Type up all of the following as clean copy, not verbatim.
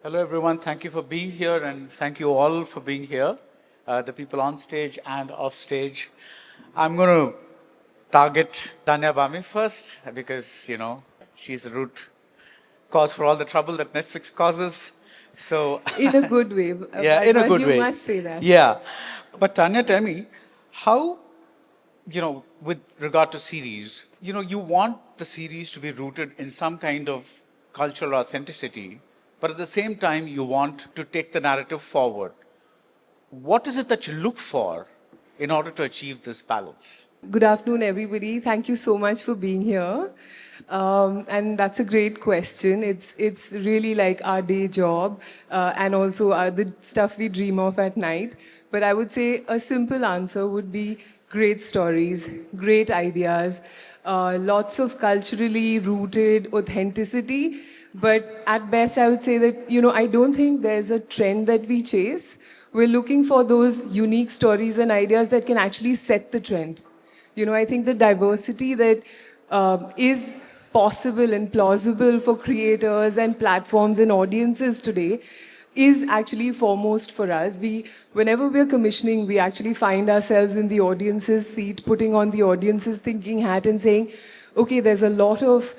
Hello, everyone. Thank you for being here, and thank you all for being here, the people on stage and off stage. I'm going to target Tanya Bami first because, she's the root cause for all the trouble that Netflix causes. So, In a good way. yeah, in a But good you way. must say that. Yeah. But Tanya, tell me, how, with regard to series, you want the series to be rooted in some kind of cultural authenticity, but at the same time, you want to take the narrative forward. What is it that you look for in order to achieve this balance? Good afternoon, everybody. Thank you so much for being here. And that's a great question. It's really like our day job and also the stuff we dream of at night. But I would say a simple answer would be great stories, great ideas, lots of culturally rooted authenticity. But at best, I would say that, I don't think there's a trend that we chase. We're looking for those unique stories and ideas that can actually set the trend. I think the diversity that is possible and plausible for creators and platforms and audiences today is actually foremost for us. Whenever we're commissioning, we actually find ourselves in the audience's seat, putting on the audience's thinking hat and saying, okay, there's a lot of,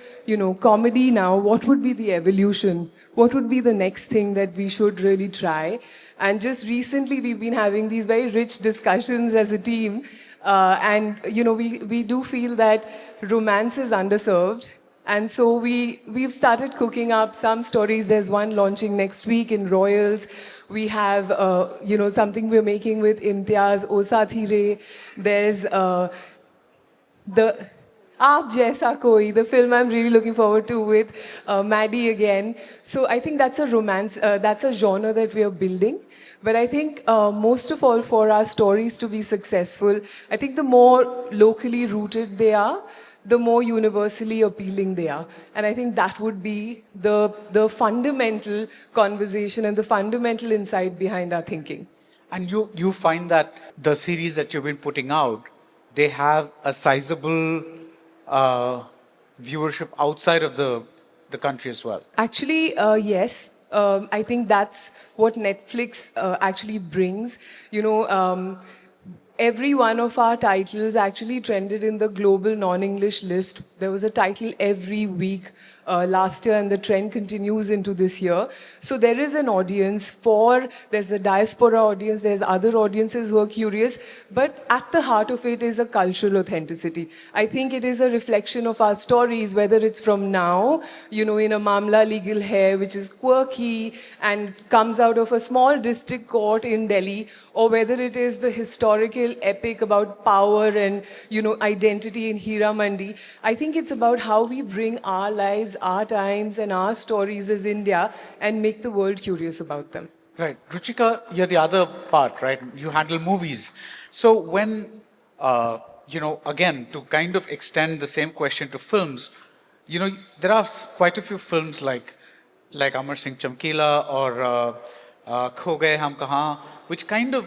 comedy now. What would be the evolution? What would be the next thing that we should really try? And just recently, we've been having these very rich discussions as a team. We do feel that romance is underserved. And so we've started cooking up some stories. There's one launching next week in Royals. We have, something we're making with Imtiaz, Osathire. There's the Aap Jaisa Koi, the film I'm really looking forward to with Maddie again. So I think that's a romance, that's a genre that we are building. But I think most of all, for our stories to be successful, I think the more locally rooted they are, the more universally appealing they are. And I think that would be the fundamental conversation and the fundamental insight behind our thinking. And you find that the series that you've been putting out, they have a sizable viewership outside of the country as well. Actually, yes. I think that's what Netflix actually brings. Every one of our titles actually trended in the global non-English list. There was a title every week last year, and the trend continues into this year. So there is an audience there's the diaspora audience, there's other audiences who are curious, but at the heart of it is a cultural authenticity. I think it is a reflection of our stories, whether it's from now, in a Mamla Legal Hair, which is quirky and comes out of a small district court in Delhi, or whether it is the historical epic about power and, identity in Hira Mandi. I think it's about how we bring our lives, our times, and our stories as India and make the world curious about them. Right. Ruchika, you're the other part, right? You handle movies. So when, again, to kind of extend the same question to films, there are quite a few films like Amar Singh Chamkila or Kho Gaye Hum Kahan, which kind of,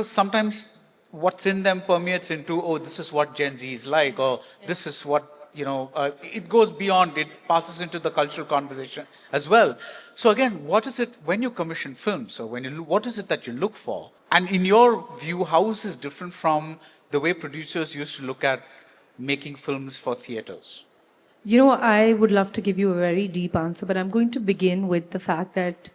sometimes what's in them permeates into, oh, this is what Gen Z is like, or this is what, it goes beyond, it passes into the cultural conversation as well. So again, what is it when you commission films? So what is it that you look for? And in your view, how is this different from the way producers used to look at making films for theaters? I would love to give you a very deep answer, but I'm going to begin with the fact that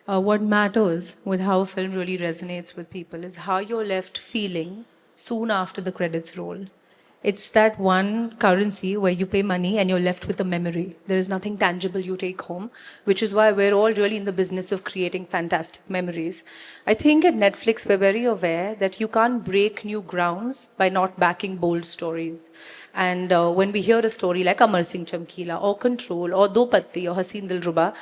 what matters with how a film really resonates with people is how you're left feeling soon after the credits roll. It's that one currency where you pay money and you're left with a memory. There is nothing tangible you take home, which is why we're all really in the business of creating fantastic memories. I think at Netflix, we're very aware that you can't break new grounds by not backing bold stories. And when we hear a story like Amar Singh Chamkila or Control or Do Patti or Haseen Dilruba,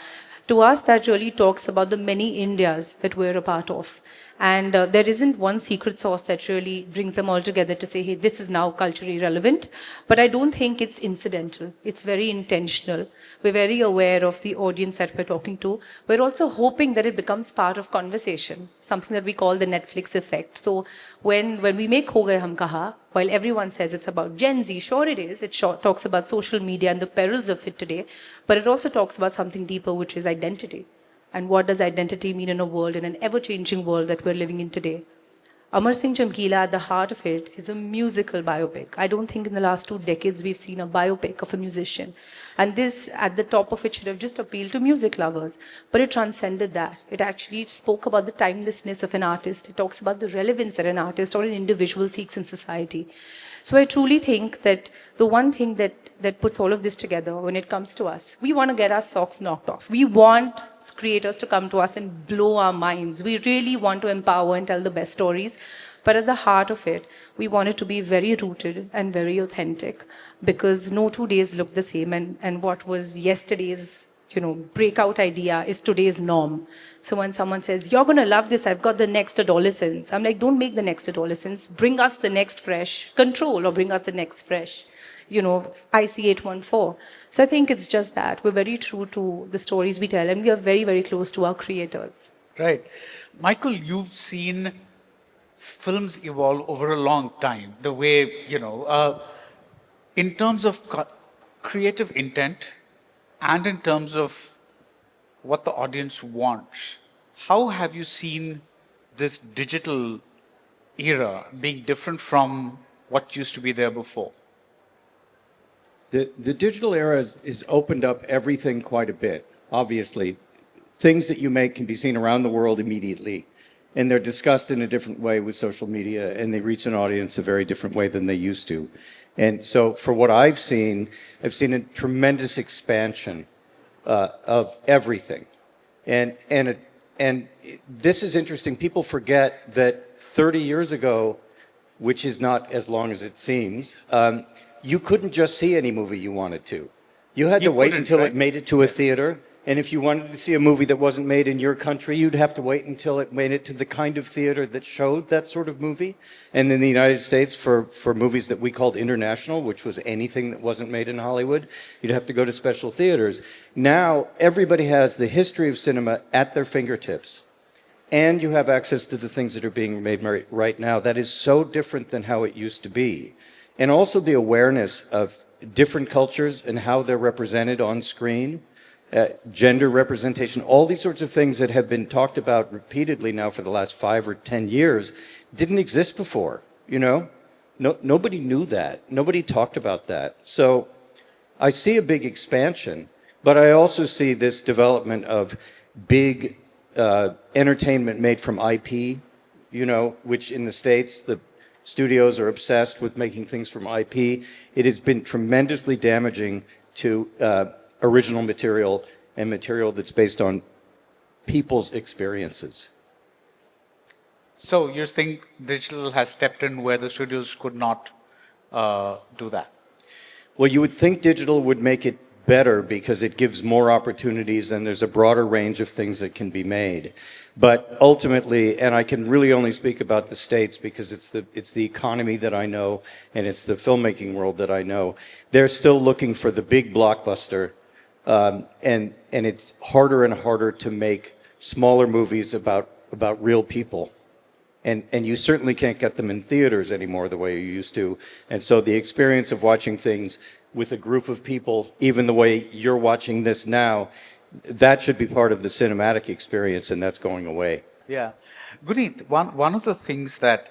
to us, that really talks about the many Indias that we're a part of. And there isn't one secret sauce that really brings them all together to say, hey, this is now culturally relevant. But I don't think it's incidental. It's very intentional. We're very aware of the audience that we're talking to. We're also hoping that it becomes part of conversation, something that we call the Netflix effect. So when we make Ho Gaye Hum Kaha, While everyone says it's about Gen Z, sure it is. It sure talks about social media and the perils of it today, but it also talks about something deeper, which is identity. And what does identity mean in a world, in an ever-changing world that we're living in today? Amar Singh Chamkila, at the heart of it, is a musical biopic. I don't think in the last 2 decades we've seen a biopic of a musician. And this, at the top of it, should have just appealed to music lovers. But it transcended that. It actually spoke about the timelessness of an artist. It talks about the relevance that an artist or an individual seeks in society. So I truly think that the one thing that puts all of this together when it comes to us, we want to get our socks knocked off. We want creators to come to us and blow our minds. We really want to empower and tell the best stories. But at the heart of it, we want it to be very rooted and very authentic, because no 2 days look the same. And what was yesterday's breakout idea is today's norm. So when someone says, you're going to love this, I've got the next adolescence, I'm like, don't make the next adolescence. Bring us the next fresh Control, or bring us the next fresh, IC814. So I think it's just that. We're very true to the stories we tell, and we are very, very close to our creators. Right. Michael, you've seen films evolve over a long time. The way, in terms of creative intent and in terms of what the audience wants, how have you seen this digital era being different from what used to be there before? The digital era has opened up everything quite a bit. Obviously, things that you make can be seen around the world immediately, and they're discussed in a different way with social media, and they reach an audience a very different way than they used to. And so for what I've seen a tremendous expansion of everything. And this is interesting. People forget that 30 years ago, which is not as long as it seems, you couldn't just see any movie you wanted to. You had to wait until it made it to a theater. And if you wanted to see a movie that wasn't made in your country, you'd have to wait until it made it to the kind of theater that showed that sort of movie. And in the United States, for movies that we called international, which was anything that wasn't made in Hollywood, you'd have to go to special theaters. Now, everybody has the history of cinema at their fingertips. And you have access to the things that are being made right now. That is so different than how it used to be. And also the awareness of different cultures and how they're represented on screen. Gender representation, all these sorts of things that have been talked about repeatedly now for the last 5 or 10 years didn't exist before, nobody knew that. Nobody talked about that. So I see a big expansion, but I also see this development of big entertainment made from IP, which in the States, the studios are obsessed with making things from IP. It has been tremendously damaging to original material and material that's based on people's experiences. So you think digital has stepped in where the studios could not do that? Well, you would think digital would make it better because it gives more opportunities and there's a broader range of things that can be made. But ultimately, and I can really only speak about the States because it's the economy that I know and it's the filmmaking world that I know, they're still looking for the big blockbuster. And it's harder and harder to make smaller movies about real people. And you certainly can't get them in theaters anymore the way you used to. And so the experience of watching things with a group of people, even the way you're watching this now, that should be part of the cinematic experience, and that's going away. Yeah. Guneet, one of the things that,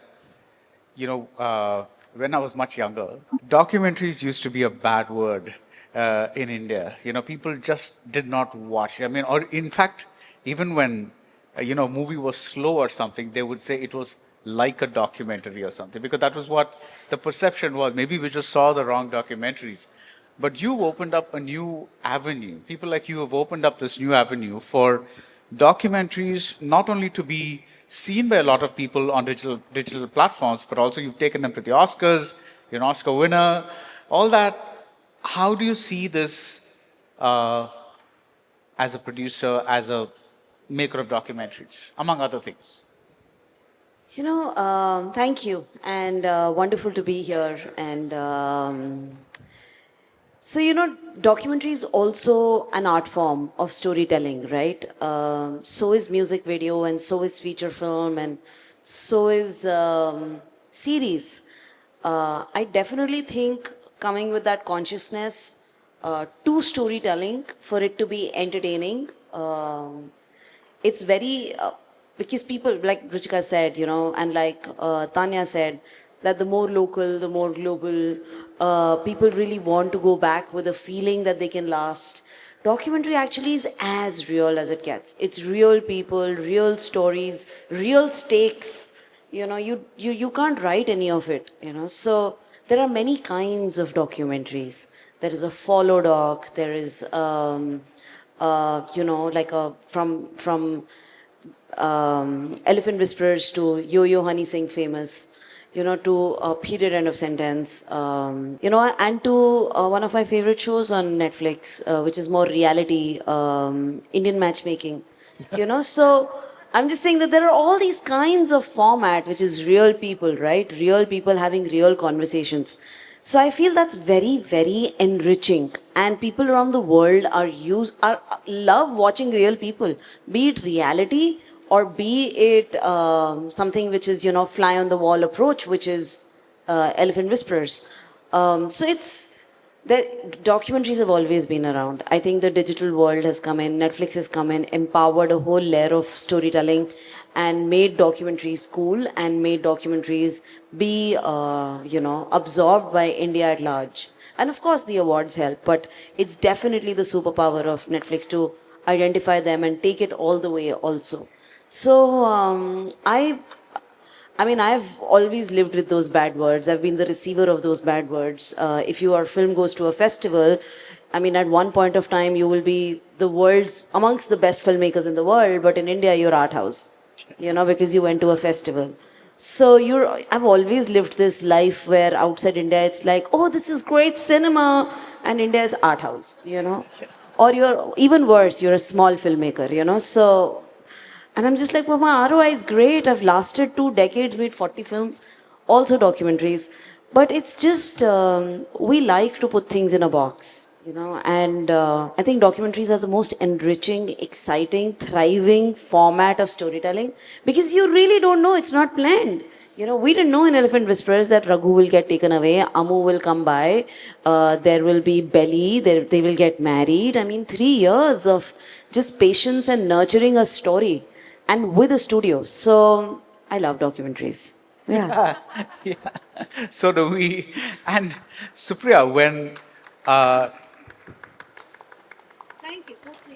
when I was much younger, documentaries used to be a bad word. In India, people just did not watch. Or in fact, even when, a movie was slow or something, they would say it was like a documentary or something, because that was what the perception was. Maybe we just saw the wrong documentaries. But you've opened up a new avenue. People like you have opened up this new avenue for documentaries, not only to be seen by a lot of people on digital platforms, but also you've taken them to the Oscars, you're an Oscar winner, all that. How do you see this as a producer, as a maker of documentaries, among other things? Thank you, and wonderful to be here. And documentary is also an art form of storytelling, right? So is music video, and so is feature film, and so is series. I definitely think coming with that consciousness to storytelling for it to be entertaining. It's very because people like Ruchika said, and like Tanya said, that the more local, the more global. People really want to go back with a feeling that they can last. Documentary actually is as real as it gets. It's real people, real stories, real stakes. You can't write any of it. So there are many kinds of documentaries. There is a follow doc. There is like a from Elephant Whisperers to Yo-Yo Honey Singh Famous, to Period End of Sentence, and to one of my favorite shows on Netflix, which is more reality, Indian matchmaking. So I'm just saying that there are all these kinds of format, which is real people, right? Real people having real conversations. So I feel that's very, very enriching, and people around the world are love watching real people, be it reality or be it something which is fly on the wall approach, which is Elephant Whisperers. So it's the documentaries have always been around. I think the digital world has come in, Netflix has come in, empowered a whole layer of storytelling and made documentaries cool and made documentaries be, absorbed by India at large. And of course, the awards help, but it's definitely the superpower of Netflix to identify them and take it all the way also. So I mean, I've always lived with those bad words. I've been the receiver of those bad words. If your film goes to a festival, I mean, at one point of time, you will be the world's amongst the best filmmakers in the world, but in India, you're art house, because you went to a festival. So I've always lived this life where outside India, it's like, oh, this is great cinema, and India is art house, Or you're even worse, you're a small filmmaker. So and I'm just like, well, my ROI is great. I've lasted 2 decades, made 40 films, also documentaries. But it's just, we like to put things in a box, and I think documentaries are the most enriching, exciting, thriving format of storytelling because you really don't know, it's not planned. We didn't know in Elephant Whisperers that Raghu will get taken away, Amu will come by, there will be Belly, they will get married. I mean, 3 years of just patience and nurturing a story and with a studio. So I love documentaries. Yeah. Yeah, so do we. And Supriya, when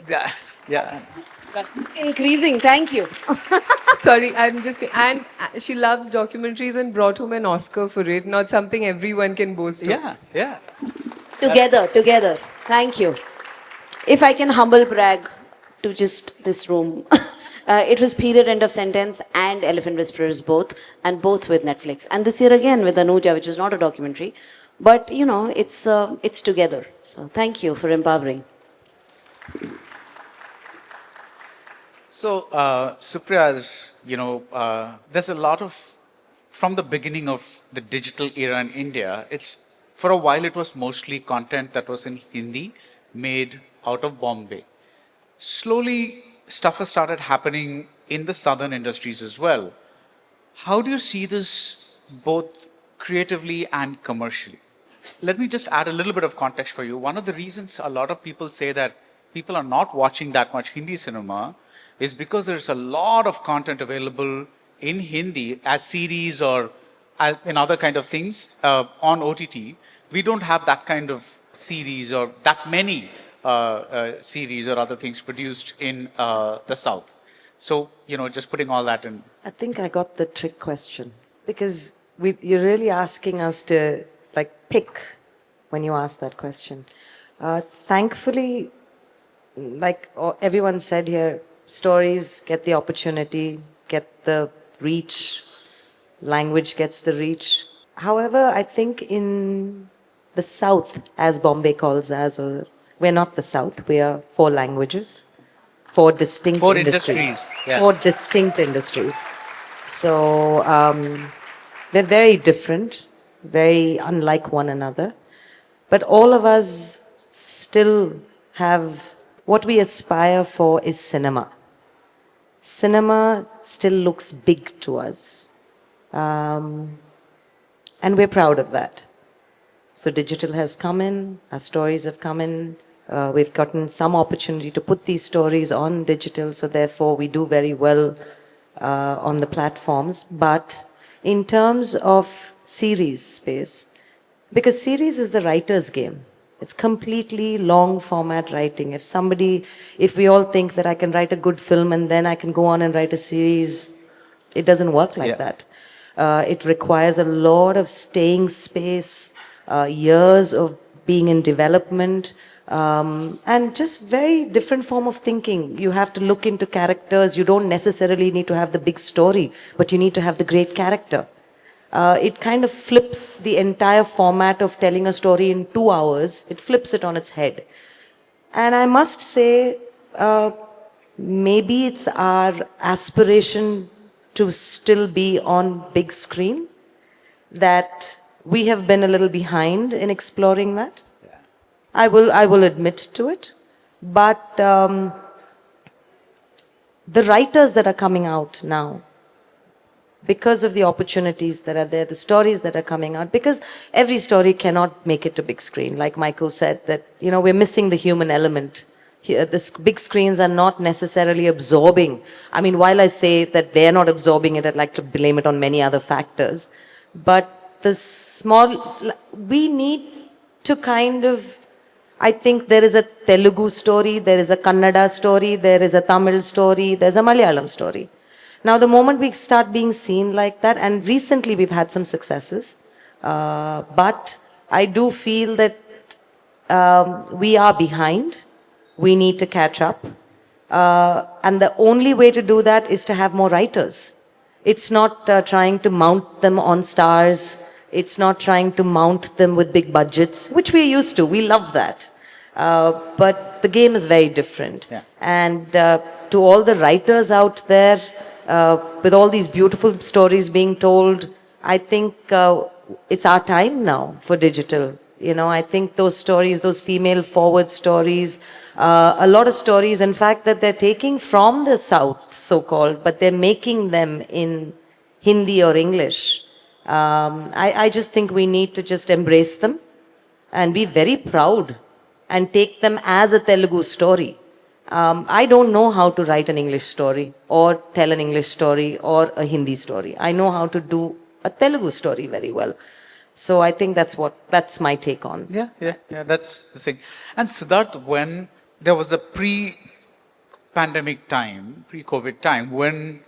yeah, yeah, It's increasing. Thank you. Sorry, I'm just and she loves documentaries and brought home an Oscar for it. Not something everyone can boast of. yeah, yeah. Together. Thank you. If I can humble brag to just this room. It was Period End of Sentence and Elephant Whisperers both, and both with Netflix. And this year again with Anuja, which was not a documentary. But, it's together. So thank you for empowering. So, Supriya, there's a lot of, from the beginning of the digital era in India, for a while it was mostly content that was in Hindi, made out of Bombay. Slowly, stuff has started happening in the southern industries as well. How do you see this both creatively and commercially? Let me just add a little bit of context for you. One of the reasons a lot of people say that people are not watching that much Hindi cinema is because there's a lot of content available in Hindi as series or in other kind of things on OTT. We don't have that kind of series or that many series or other things produced in the South. So, just putting all that in. I think I got the trick question because you're really asking us to pick when you ask that question. Thankfully, everyone said here, stories get the opportunity, get the reach, language gets the reach. However, I think in the South, as Bombay calls us, or we're not the South, we are 4 languages, 4 distinct industries. Yeah. 4 distinct industries. So we're very different, very unlike one another. But all of us still have what we aspire for is cinema. Cinema still looks big to us. And we're proud of that. So digital has come in, our stories have come in. We've gotten some opportunity to put these stories on digital, so therefore we do very well on the platforms. But in terms of series space, because series is the writer's game. It's completely long format writing. If we all think that I can write a good film and then I can go on and write a series, it doesn't work like that. It requires a lot of staying space, years of being in development, and just very different form of thinking. You have to look into characters. You don't necessarily need to have the big story, but you need to have the great character. It kind of flips the entire format of telling a story in 2 hours. It flips it on its head. And I must say, maybe it's our aspiration to still be on big screen that we have been a little behind in exploring that. I will admit to it. But the writers that are coming out now, because of the opportunities that are there, the stories that are coming out, because every story cannot make it to big screen. Like Michael said, that, we're missing the human element. The big screens are not necessarily absorbing. I mean, while I say that they're not absorbing it, I'd like to blame it on many other factors. But we need to I think there is a Telugu story, there is a Kannada story, there is a Tamil story, there's a Malayalam story. Now, the moment we start being seen like that, and recently we've had some successes, but I do feel that we are behind. We need to catch up. And the only way to do that is to have more writers. It's not trying to mount them on stars. It's not trying to mount them with big budgets, which we're used to. We love that. But the game is very different. Yeah. And to all the writers out there, with all these beautiful stories being told, I think it's our time now for digital. I think those stories, those female forward stories, a lot of stories, in fact, that they're taking from the South, so-called, but they're making them in Hindi or English. I just think we need to just embrace them and be very proud and take them as a Telugu story. I don't know how to write an English story or tell an English story or a Hindi story. I know how to do a Telugu story very well. So I think that's my take on. Yeah, that's the thing. And Siddharth, when there was a pre-pandemic time, pre-COVID time, when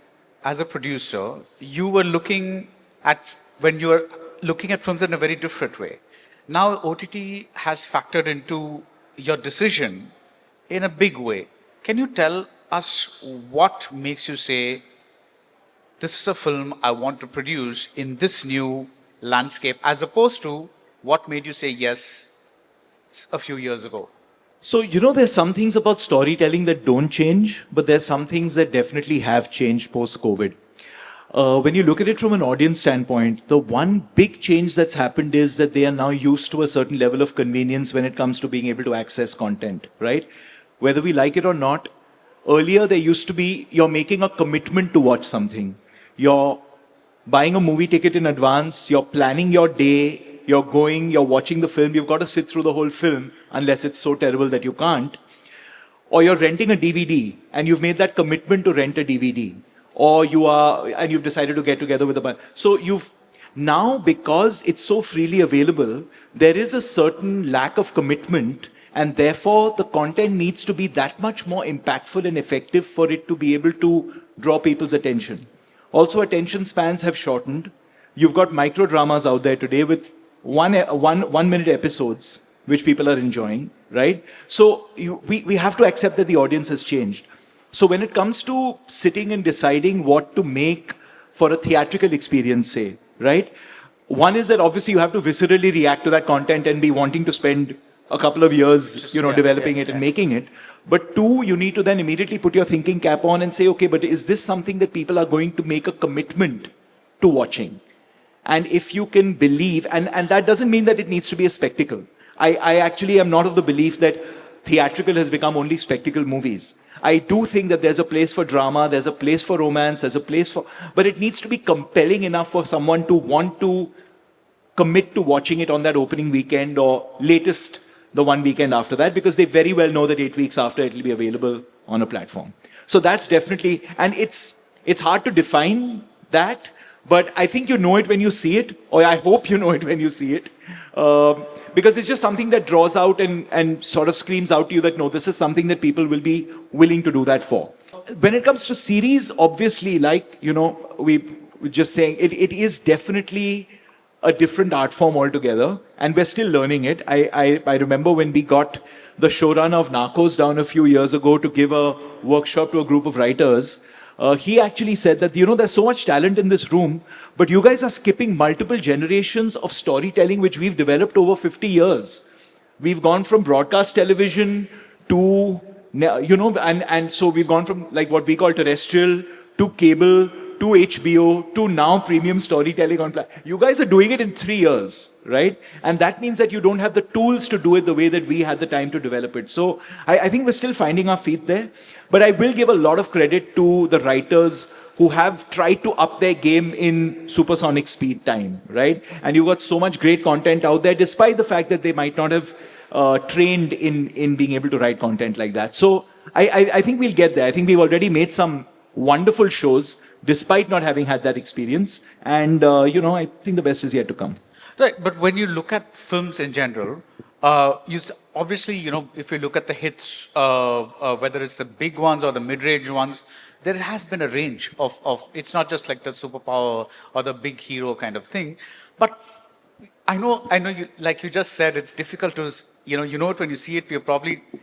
as a producer, you were looking at films in a very different way. Now OTT has factored into your decision in a big way. Can you tell us what makes you say, this is a film I want to produce in this new landscape, as opposed to what made you say yes a few years ago? So, there's some things about storytelling that don't change, but there's some things that definitely have changed post-COVID. When you look at it from an audience standpoint, the one big change that's happened is that they are now used to a certain level of convenience when it comes to being able to access content, right? Whether we like it or not, earlier there used to be, you're making a commitment to watch something. You're buying a movie ticket in advance, you're planning your day, you're watching the film, you've got to sit through the whole film, unless it's so terrible that you can't. Or you're renting a DVD, and you've made that commitment to rent a DVD. Or you've decided to get together with a bunch. So now, because it's so freely available, there is a certain lack of commitment, and therefore the content needs to be that much more impactful and effective for it to be able to draw people's attention. Also, attention spans have shortened. You've got micro dramas out there today with one minute episodes, which people are enjoying, right? So we have to accept that the audience has changed. So when it comes to sitting and deciding what to make for a theatrical experience, say, right? One is that obviously you have to viscerally react to that content and be wanting to spend a couple of years, developing it and making it. But two, you need to then immediately put your thinking cap on and say, okay, but is this something that people are going to make a commitment to watching? And if you can believe, and that doesn't mean that it needs to be a spectacle. I actually am not of the belief that theatrical has become only spectacle movies. I do think that there's a place for drama, there's a place for romance, there's a place for, but it needs to be compelling enough for someone to want to commit to watching it on that opening weekend or latest the one weekend after that, because they very well know that 8 weeks after it will be available on a platform. So that's definitely, and it's hard to define that, but I think you know it when you see it, or I hope you know it when you see it, because it's just something that draws out and sort of screams out to you that no, this is something that people will be willing to do that for. When it comes to series, obviously, like, you know, we were just saying, it is definitely a different art form altogether, and we're still learning it. I remember when we got the showrunner of Narcos down a few years ago to give a workshop to a group of writers. He actually said that, you know, there's so much talent in this room, but you guys are skipping multiple generations of storytelling which we've developed over 50 years. We've gone from broadcast television to, you know, and so we've gone from like what we call terrestrial to cable to HBO to now premium storytelling on you guys are doing it in 3 years, right? And that means that you don't have the tools to do it the way that we had the time to develop it. So I think we're still finding our feet there. But I will give a lot of credit to the writers who have tried to up their game in supersonic speed time, right? And you've got so much great content out there, despite the fact that they might not have trained in being able to write content like that. So I think we'll get there. I think we've already made some wonderful shows despite not having had that experience. And, you know, I think the best is yet to come. Right, but when you look at films in general, obviously, you know, if you look at the hits, whether it's the big ones or the mid-range ones, there has been a range of it's not just like the superpower or the big hero kind of thing. But I know you, like you just said, it's difficult to, you know it when you see it,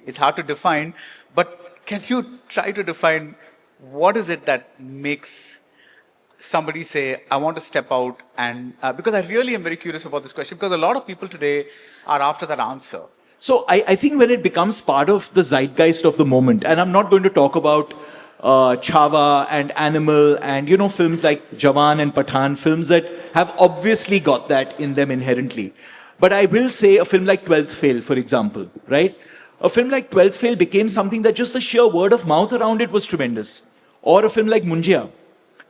it's hard to define, but can you try to define what is it that makes somebody say, I want to step out? And because I really am very curious about this question, because a lot of people today are after that answer. So I think when it becomes part of the zeitgeist of the moment, and I'm not going to talk about Chava and Animal and, you know, films like Jawan and Pathan, films that have obviously got that in them inherently. But I will say a film like 12th Fail, for example, right? A film like 12th Fail became something that just the sheer word of mouth around it was tremendous. Or a film like Munjia,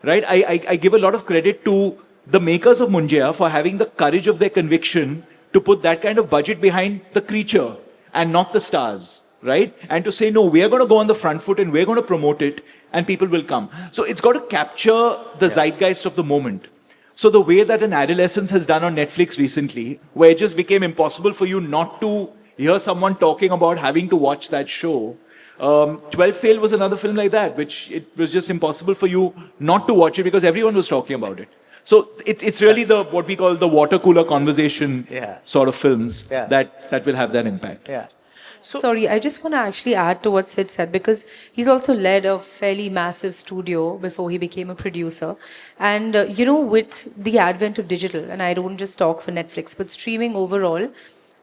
right? I give a lot of credit to the makers of Munjia for having the courage of their conviction to put that kind of budget behind the creature and not the stars, right? And to say, no, we are going to go on the front foot and we're going to promote it and people will come. So it's got to capture the zeitgeist of the moment. So the way that an Adolescence has done on Netflix recently, where it just became impossible for you not to hear someone talking about having to watch that show. 12 Fail was another film like that, which it was just impossible for you not to watch it because everyone was talking about it. So it's really what we call the water cooler conversation sort of films that will have that impact. Yeah. So, Sorry, I just want to actually add to what Sid said, because he's also led a fairly massive studio before he became a producer. And, you know, with the advent of digital, and I don't just talk for Netflix, but streaming overall,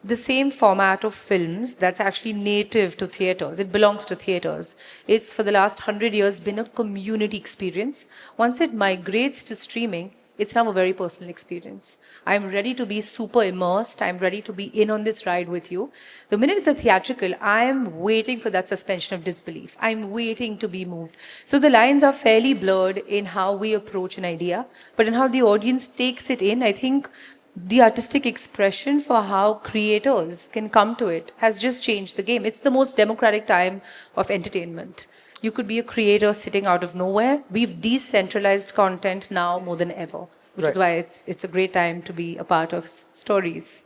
the same format of films that's actually native to theaters. It belongs to theaters. It's for the last 100 years been a community experience. Once it migrates to streaming, it's now a very personal experience. I'm ready to be super immersed. I'm ready to be in on this ride with you. The minute it's a theatrical, I'm waiting for that suspension of disbelief. I'm waiting to be moved. So the lines are fairly blurred in how we approach an idea, but in how the audience takes it in. I think the artistic expression for how creators can come to it has just changed the game. It's the most democratic time of entertainment. You could be a creator sitting out of nowhere. We've decentralized content now more than ever, which is why it's a great time to be a part of stories.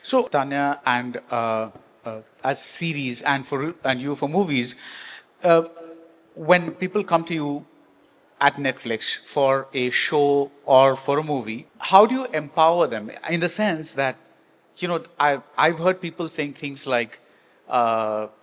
So Tanya, and as series and you for movies, when people come to you at Netflix for a show or for a movie, how do you empower them in the sense that, you know, I've heard people saying things like,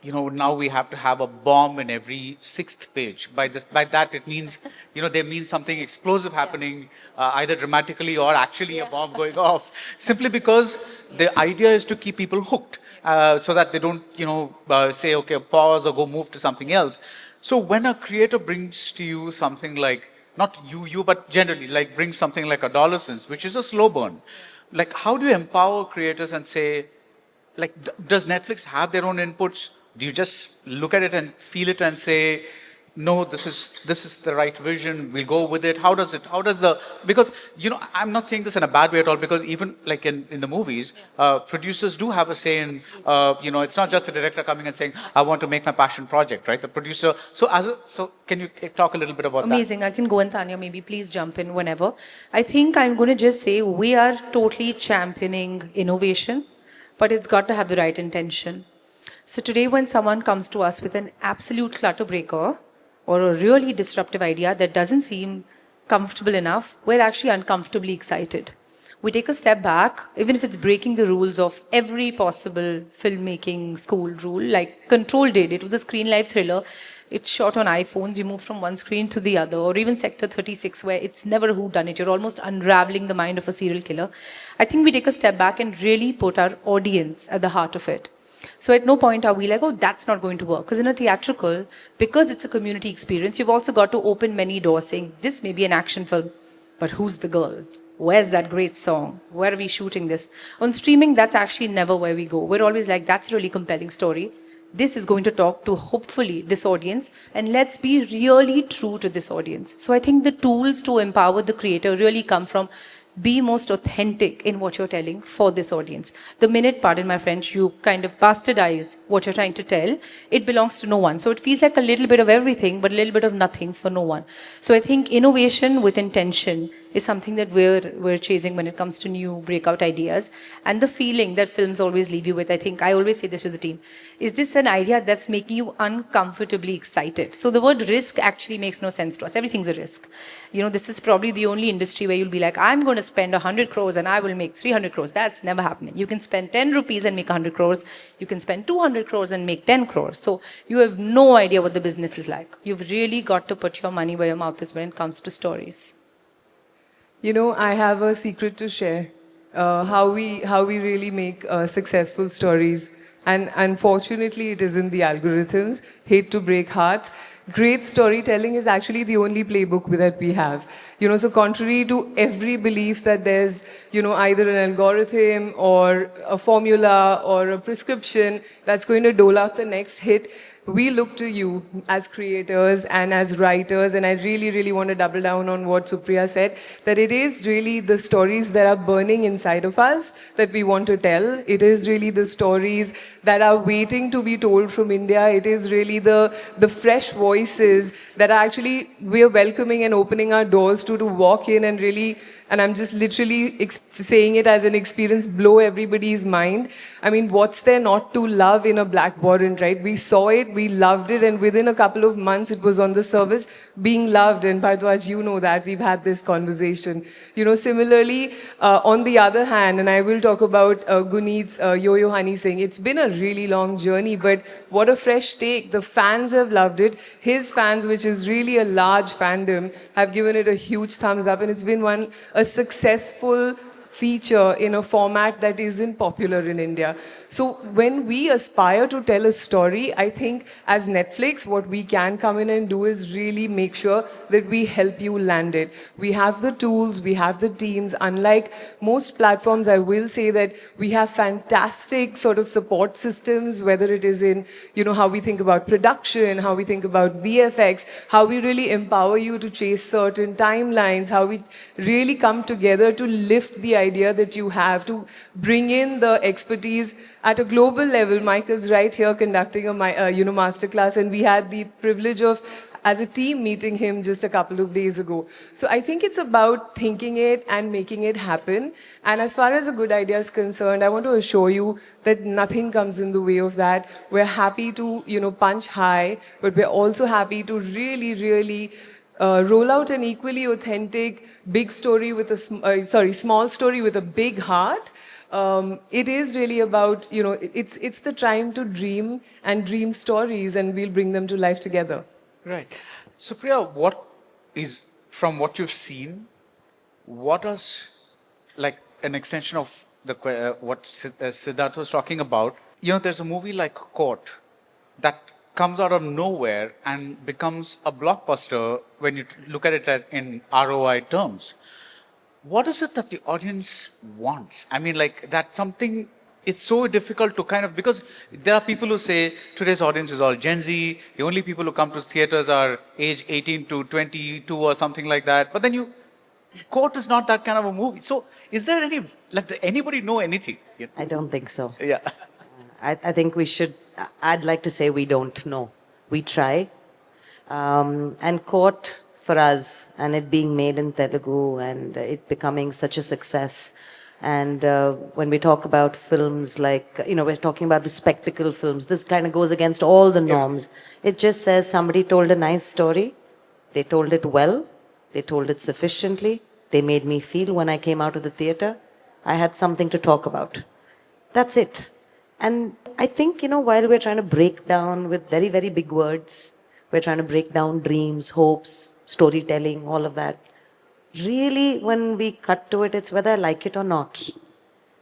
you know, now we have to have a bomb in every 6th page. By that it means, you know, they mean something explosive happening, either dramatically or actually a bomb going off, simply because the idea is to keep people hooked, so that they don't, you know, say, okay, pause or go move to something else. So when a creator brings to you something like, not you, but generally, like brings something like Adolescence, which is a slow burn, like how do you empower creators and say, like, does Netflix have their own inputs? Do you just look at it and feel it and say, no, this is the right vision, we'll go with it? How does the, because, I'm not saying this in a bad way at all, because even like in the movies, producers do have a say in, it's not just the director coming and saying, I want to make my passion project, right? The producer, so can you talk a little bit about that? Amazing. I can go, and Tanya, maybe please jump in whenever. I think I'm going to just say we are totally championing innovation, but it's got to have the right intention. So today, when someone comes to us with an absolute clutter breaker or a really disruptive idea that doesn't seem comfortable enough, we're actually uncomfortably excited. We take a step back, even if it's breaking the rules of every possible filmmaking school rule, like Control did. It was a screen live thriller. It's shot on iPhones. You move from one screen to the other, or even Sector 36, where it's never who done it. You're almost unraveling the mind of a serial killer. I think we take a step back and really put our audience at the heart of it. So at no point are we like, oh, that's not going to work. Because in a theatrical, because it's a community experience, you've also got to open many doors saying, this may be an action film, but who's the girl? Where's that great song? Where are we shooting this? On streaming, that's actually never where we go. We're always like, that's a really compelling story. This is going to talk to, hopefully, this audience. And let's be really true to this audience. So I think the tools to empower the creator really come from be most authentic in what you're telling for this audience. The minute, pardon my French, you kind of bastardize what you're trying to tell, it belongs to no one. So it feels like a little bit of everything, but a little bit of nothing for no one. So I think innovation with intention is something that we're chasing when it comes to new breakout ideas. And the feeling that films always leave you with, I think I always say this to the team, is this an idea that's making you uncomfortably excited? So the word risk actually makes no sense to us. Everything's a risk. This is probably the only industry where you'll be like, I'm going to spend 100 crores and I will make 300 crores. That's never happening. You can spend 10 rupees and make 100 crores. You can spend 200 crores and make 10 crores. So you have no idea what the business is like. You've really got to put your money where your mouth is when it comes to stories. I have a secret to share. How we really make successful stories. And unfortunately, it isn't the algorithms. Hate to break hearts. Great storytelling is actually the only playbook that we have. So contrary to every belief that there's, either an algorithm or a formula or a prescription that's going to dole out the next hit, we look to you as creators and as writers, and I really, really want to double down on what Supriya said, that it is really the stories that are burning inside of us that we want to tell. It is really the stories that are waiting to be told from India. It is really the fresh voices that are actually, we're welcoming and opening our doors to walk in and really, and I'm just literally saying it as an experience, blow everybody's mind. I mean, what's there not to love in a Black Warrant, right? We saw it, we loved it, and within a couple of months, it was on the service being loved. And Bhardwaj, you know that, we've had this conversation. Similarly, on the other hand, and I will talk about Guneet's Yo-Yo Honey Singh, it's been a really long journey, but what a fresh take. The fans have loved it. His fans, which is really a large fandom, have given it a huge thumbs up, and it's been a successful feature in a format that isn't popular in India. So when we aspire to tell a story, I think as Netflix, what we can come in and do is really make sure that we help you land it. We have the tools, we have the teams. Unlike most platforms, I will say that we have fantastic sort of support systems, whether it is in, how we think about production, how we think about VFX, how we really empower you to chase certain timelines, how we really come together to lift the idea that you have, to bring in the expertise at a global level. Michael's right here conducting a masterclass, and we had the privilege of, as a team, meeting him just a couple of days ago. So I think it's about thinking it and making it happen. And as far as a good idea is concerned, I want to assure you that nothing comes in the way of that. We're happy to, punch high, but we're also happy to really, really roll out an equally authentic big story with small story with a big heart. It is really about, it's the time to dream and dream stories, and we'll bring them to life together. Right. Supriya, what is, from what you've seen, what is like an extension of what Siddharth was talking about? There's a movie like Court that comes out of nowhere and becomes a blockbuster when you look at it in ROI terms. What is it that the audience wants? I mean, like, that something it's so difficult to kind of, because there are people who say today's audience is all Gen Z, the only people who come to theaters are age 18 to 22 or something like that. But then Court is not that kind of a movie. So is there any, like, anybody know anything? I don't think so. Yeah. I think we should, I'd like to say we don't know. We try. And Court for us, and it being made in Telugu and it becoming such a success. And when we talk about films like, we're talking about the spectacle films, this kind of goes against all the norms. It just says somebody told a nice story, they told it well, they told it sufficiently, they made me feel when I came out of the theater, I had something to talk about. That's it. And I think, while we're trying to break down with very, very big words, we're trying to break down dreams, hopes, storytelling, all of that. Really, when we cut to it, it's whether I like it or not.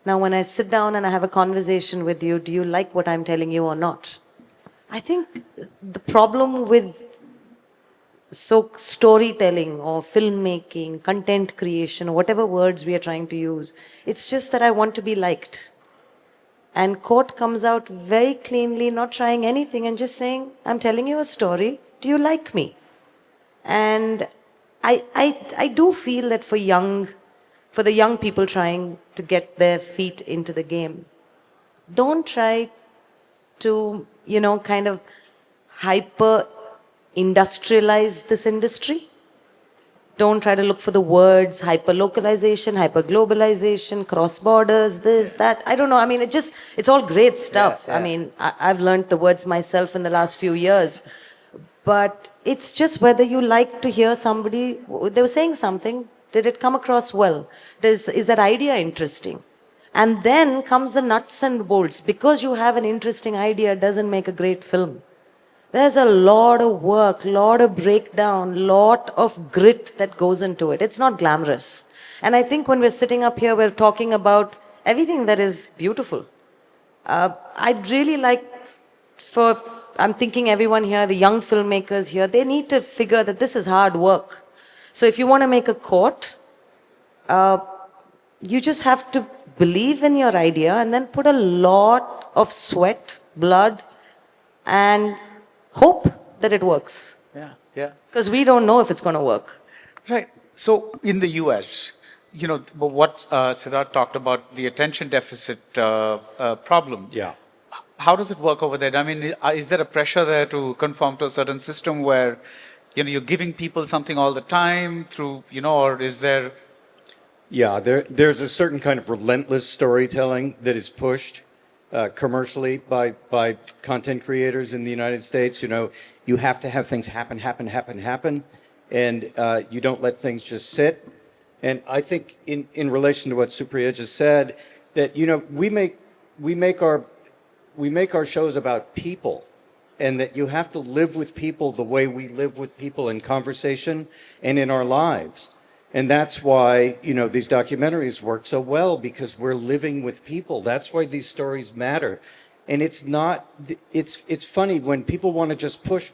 Now, when I sit down and I have a conversation with you, do you like what I'm telling you or not? I think the problem with storytelling or filmmaking, content creation, or whatever words we are trying to use, it's just that I want to be liked. And Court comes out very cleanly, not trying anything and just saying, I'm telling you a story. Do you like me? And I do feel that for the young people trying to get their feet into the game, don't try to, kind of hyper industrialize this industry. Don't try to look for the words, hyper-localization, hyper-globalization, cross-borders, this, that. I don't know. I mean, it's all great stuff. Yeah. I mean, I've learned the words myself in the last few years. But it's just whether you like to hear somebody, they were saying something, did it come across well? Is that idea interesting? And then comes the nuts and bolts. Because you have an interesting idea doesn't make a great film. There's a lot of work, lot of breakdown, lot of grit that goes into it. It's not glamorous. And I think when we're sitting up here, we're talking about everything that is beautiful. I'd really like I'm thinking everyone here, the young filmmakers here, they need to figure that this is hard work. So if you want to make a Court, you just have to believe in your idea and then put a lot of sweat, blood, and hope that it works. Yeah, yeah. Because we don't know if it's going to work. Right. So in the US, what Siddharth talked about, the attention deficit problem. Yeah. How does it work over there? I mean, is there a pressure there to conform to a certain system where, you're giving people something all the time through, or is there? Yeah, there's a certain kind of relentless storytelling that is pushed commercially by content creators in the United States. You have to have things happen, and you don't let things just sit. And I think in relation to what Supriya just said, that we make our shows about people, and that you have to live with people the way we live with people in conversation and in our lives. And that's why, these documentaries work so well, because we're living with people. That's why these stories matter. And it's funny when people want to just push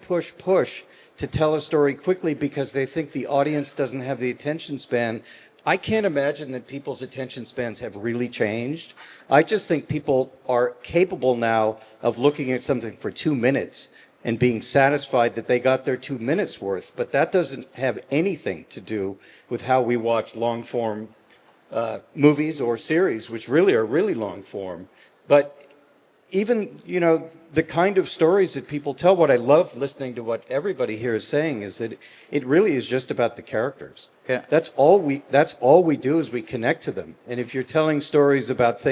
to tell a story quickly because they think the audience doesn't have the attention span. I can't imagine that people's attention spans have really changed. I just think people are capable now of looking at something for 2 minutes and being satisfied that they got their 2 minutes worth. But that doesn't have anything to do with how we watch long form movies or series, which really are really long form. But even, the kind of stories that people tell, what I love listening to what everybody here is saying is that it really is just about the characters. Yeah. That's all we do is we connect to them. And if you're telling stories about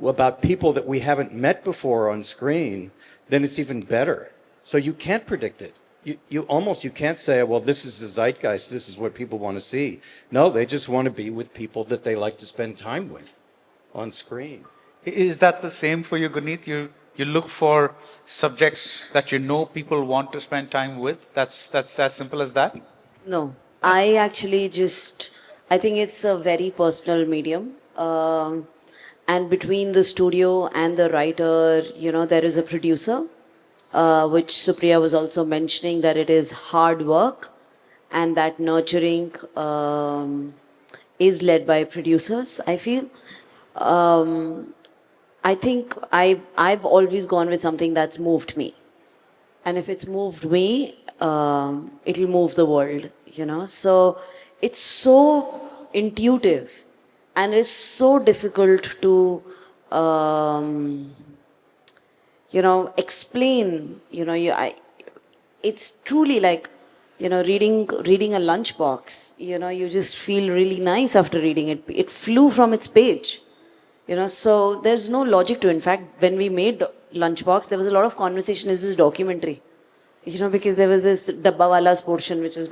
about people that we haven't met before on screen, then it's even better. So you can't predict it. You can't say, well, this is the zeitgeist, this is what people want to see. No, they just want to be with people that they like to spend time with on screen. Is that the same for you, Guneet? You look for subjects that people want to spend time with? That's as simple as that? No, I actually I think it's a very personal medium. And between the studio and the writer, there is a producer, which Supriya was also mentioning, that it is hard work and that nurturing is led by producers, I feel. I think I've always gone with something that's moved me. And if it's moved me, it'll move the world, you know. So it's so intuitive and it's so difficult to, explain, it's truly like, reading a lunchbox, you just feel really nice after reading it. It flew from its page. So there's no logic to it. In fact, when we made Lunchbox, there was a lot of conversation. Is this documentary? Because there was this Dabbawalas portion, which was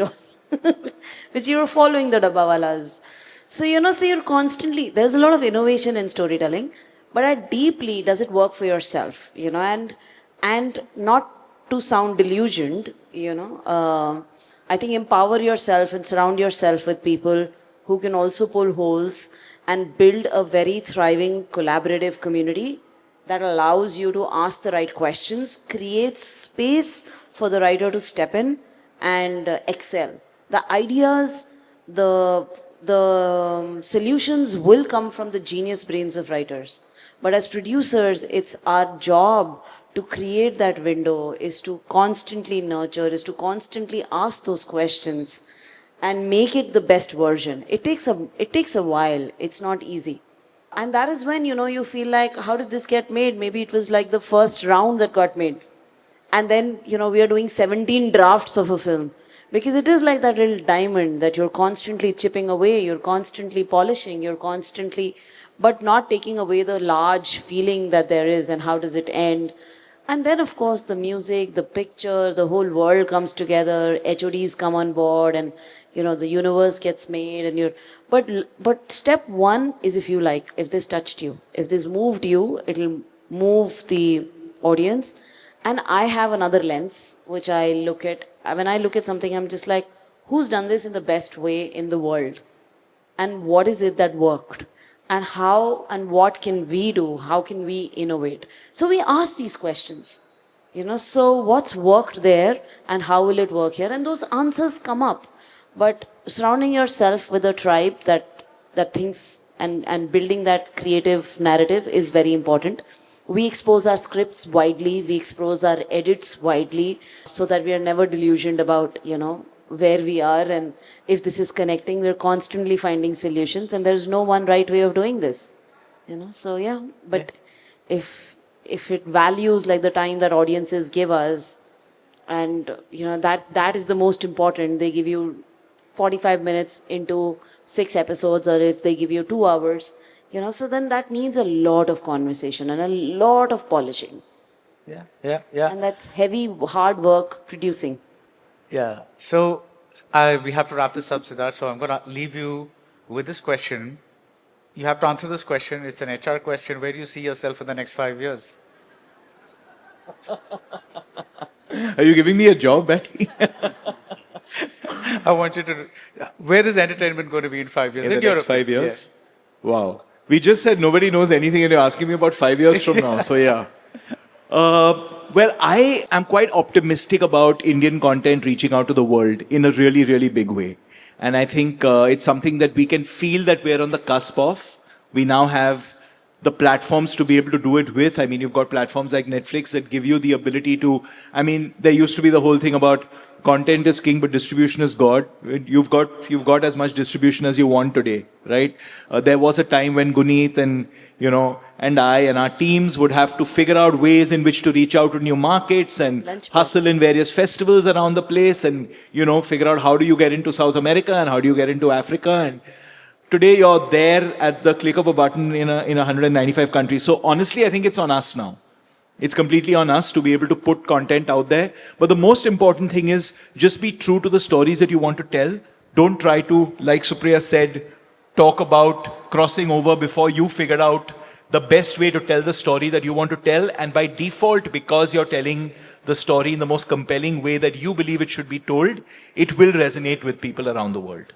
which you were following the Dabbawalas. So so you're constantly, there's a lot of innovation in storytelling, but at deeply, does it work for yourself? And not to sound delusioned. I think empower yourself and surround yourself with people who can also pull holes and build a very thriving collaborative community that allows you to ask the right questions, creates space for the writer to step in and excel. The ideas, the solutions will come from the genius brains of writers. But as producers, it's our job to create that window, is to constantly nurture, is to constantly ask those questions and make it the best version. It takes a while. It's not easy. And that is when, you feel like, how did this get made? Maybe it was like the first round that got made. And then, we are doing 17 drafts of a film. Because it is like that little diamond that you're constantly chipping away, you're constantly polishing, you're constantly, but not taking away the large feeling that there is and how does it end. And then, of course, the music, the picture, the whole world comes together, HODs come on board, and the universe gets made, and but step one is, if this touched you, if this moved you, it'll move the audience. And I have another lens, which I look at, when I look at something, I'm just like, who's done this in the best way in the world? And what is it that worked? And how and what can we do? How can we innovate? So we ask these questions, so what's worked there and how will it work here? And those answers come up. But surrounding yourself with a tribe that thinks and building that creative narrative is very important. We expose our scripts widely, we expose our edits widely, so that we are never delusioned about, where we are, and if this is connecting, we're constantly finding solutions, and there's no one right way of doing this. So yeah, but if it values like the time that audiences give us, and that is the most important. They give you 45 minutes into 6 episodes, or if they give you 2 hours, so then that needs a lot of conversation and a lot of polishing. Yeah. And that's heavy, hard work producing. Yeah. So we have to wrap this up, Siddharth. So I'm going to leave you with this question. You have to answer this question. It's an HR question. Where do you see yourself in the next 5 years? Are you giving me a job, Betty? I want you to. Where is entertainment going to be in 5 years? In the Europe. next 5 years? Yeah. Wow. We just said nobody knows anything and you're asking me about 5 years from now. So yeah. Well, I am quite optimistic about Indian content reaching out to the world in a really, really big way. And I think it's something that we can feel that we're on the cusp of. We now have the platforms to be able to do it with. I mean, you've got platforms like Netflix that give you the ability to, there used to be the whole thing about content is king, but distribution is God. You've got as much distribution as you want today, right? There was a time when Guneet and and I and our teams would have to figure out ways in which to reach out to new markets and hustle in various festivals around the place, and figure out how do you get into South America and how do you get into Africa. And today you're there at the click of a button in 195 countries. So honestly, I think it's on us now. It's completely on us to be able to put content out there. But the most important thing is just be true to the stories that you want to tell. Don't try to, like Supriya said, talk about crossing over before you figure out the best way to tell the story that you want to tell. And by default, because you're telling the story in the most compelling way that you believe it should be told, it will resonate with people around the world.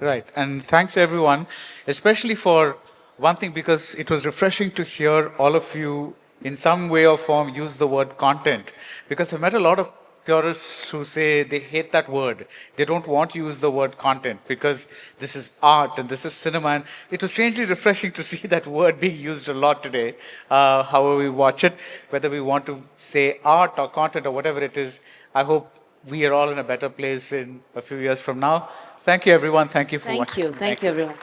Right. And thanks everyone, especially for one thing, because it was refreshing to hear all of you in some way or form use the word content, because I've met a lot of purists who say they hate that word. They don't want to use the word content because this is art and this is cinema. And it was strangely refreshing to see that word being used a lot today, however we watch it, whether we want to say art or content or whatever it is. I hope we are all in a better place in a few years from now. Thank you, everyone. Thank you for watching. Thank you. Thank you, everyone.